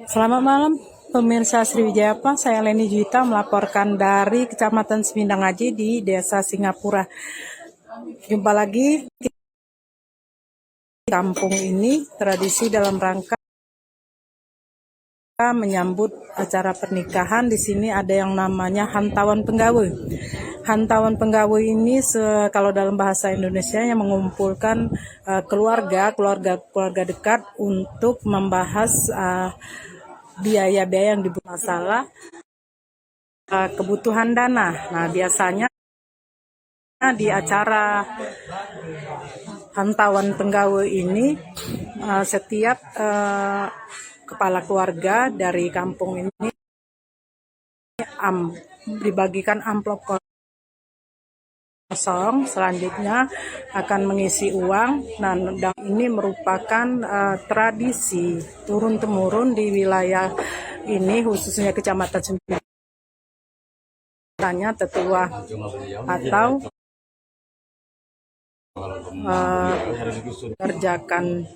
Selamat malam, pemirsa Sriwijayapa. Saya Leni Juwita melaporkan dari Kecamatan Semindang Aji di Desa Singapura. Jumpa lagi di kampung ini, tradisi dalam rangka menyambut acara pernikahan. Di sini ada yang namanya Hantawan Penggawe. Hantawan Penggawe ini kalau dalam bahasa Indonesia yang mengumpulkan keluarga dekat untuk membahas biaya-biaya yang dibutuhkan masalah kebutuhan dana. Nah, biasanya di acara Hantawan Penggawe ini setiap kepala keluarga dari kampung ini dibagikan amplop kosong, selanjutnya akan mengisi uang. Dan ini merupakan tradisi turun-temurun di wilayah ini, khususnya Kecamatan Semindang, tetua atau mengerjakan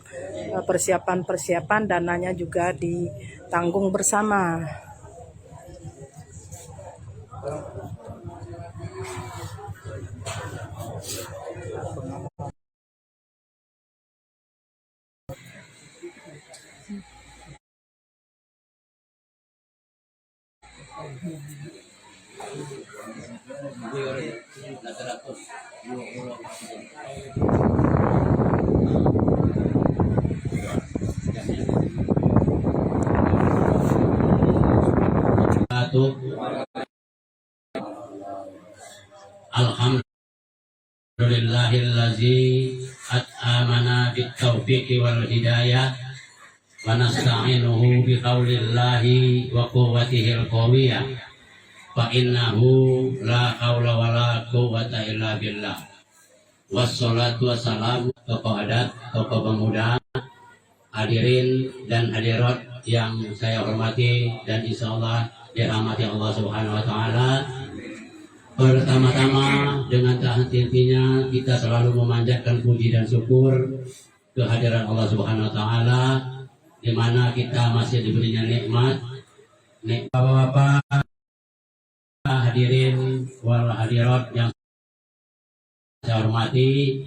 persiapan dananya juga ditanggung bersama. Alhamdulillahillazi at'amana bitaufiqi wal hidayah wa nasta'inuhu biqaulillahi wa quwwatihil qawiyah fa innahu la haula wa la quwwata illa billah. Wassalatu wassalamu tokoh adat, tokoh pemuda, hadirin dan hadirat yang saya hormati dan insyaallah dirahmati Allah Subhanahu wa taala. Pertama-tama dengan tak henti-hentinya kita selalu memanjatkan puji dan syukur kehadiran Allah Subhanahu wa taala, di mana kita masih diberinya nikmat. Bapak-bapak, hadirin wal hadirat yang saya hormati,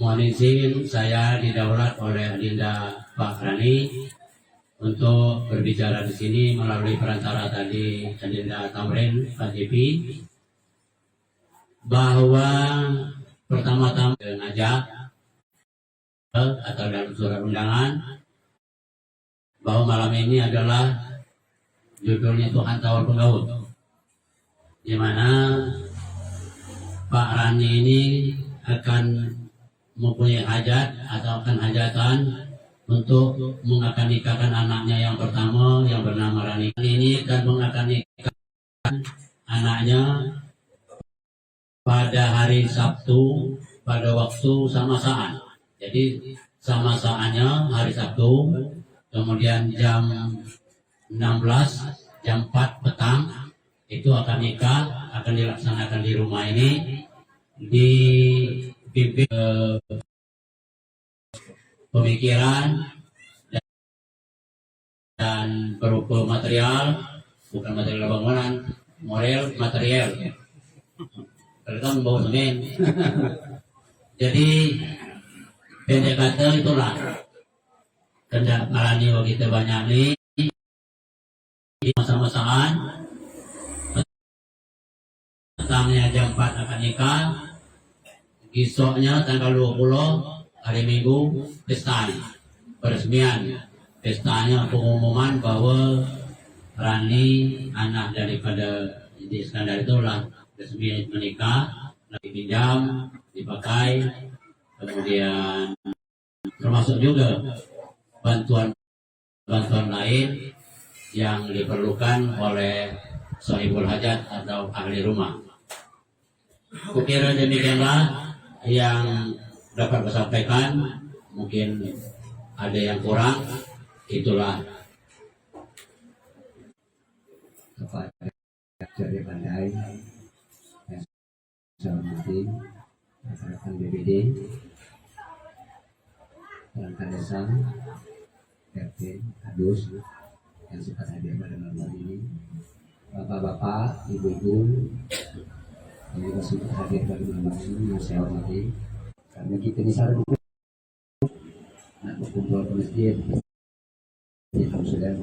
mohon izin saya didaulat oleh Adinda Pak Rani untuk berbicara di sini melalui perantara tadi Adinda Tamrin Pak Jipi, bahwa pertama-tama mengajak atau dalam surat undangan bahwa malam ini adalah judulnya itu Hantawan Penggawe, di mana Pak Rani ini akan mempunyai hajat atau akan hajatan untuk mengakan nikahkan anaknya yang pertama yang bernama Rani. Ini akan mengakan nikahkan anaknya pada hari Sabtu pada waktu sama saat. Jadi sama saatnya hari Sabtu, kemudian jam 16, jam 4 petang itu akan nikah, akan dilaksanakan di rumah ini, dipimpin pemikiran dan berupa material, bukan material bangunan, moral material. Kalau kan membawa semen. Jadi pendek kata itulah kendak ngalani waktu kita banyak nih di masa-masaan. Petangnya jam 4 akan nikah, besoknya tanggal 20 hari Minggu pesta peresmian. Pestanya pengumuman bahwa Rani anak daripada Iskandar itulah resmi menikah, dipinjam, dipakai, kemudian termasuk juga bantuan lain yang diperlukan oleh sahibul hajat atau ahli rumah. Kukira demikianlah yang dapat saya sampaikan. Mungkin ada yang kurang, itulah kepada dari Pandai yang saya hormati rekan BPD, perangkat desa, RT Adus yang sempat hadir pada malam hari ini, bapak-bapak, ibu-ibu yang juga sempat hadir pada malam hari ini yang saya hormati, karena kita ini salah nak berkumpul ke masjid, kita sudah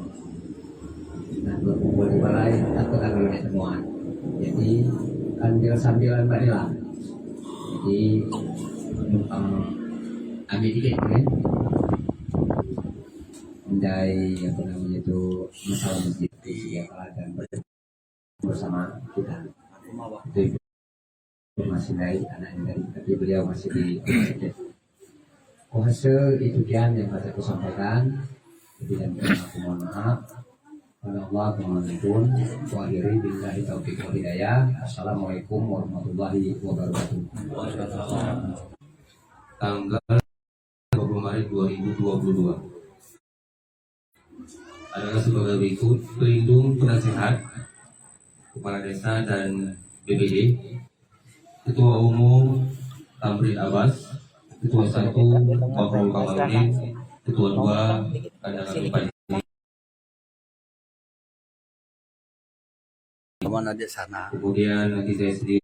nak berkumpul di balai takut ada banyak temuan, jadi sambil barilah, jadi ambil tiket kan. Andai apa namanya itu masalah masjid disediakan dan bersama kita itu informasi dari anak dari tapi beliau masih di masjid. Hasil itu kian yang dapat aku sampaikan. Jadi dan aku mohon maaf. Pada Allah pun akhiri billahi taufiq wal hidayah. Assalamualaikum warahmatullahi wabarakatuh. Tanggal 20 Maret 2022 adalah sebagai berikut: pelindung penasehat kepala desa dan BPD, Ketua Umum Tamrin Abbas, Ketua 1 Bapak Kamaludin, Ketua 2 Kandangan Bupati. Kemudian nanti saya sendiri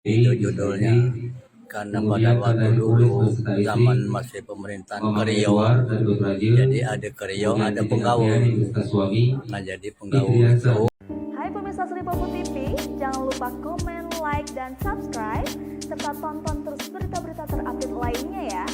itu judulnya, karena pada waktu dulu zaman masih pemerintahan Kerio, jadi ada Kerio, ada Penggawu. Nah jadi Penggawu itu. Hai pemirsa Sri Popo TV, jangan lupa komen, like, dan subscribe serta tonton terus berita-berita terupdate lainnya ya.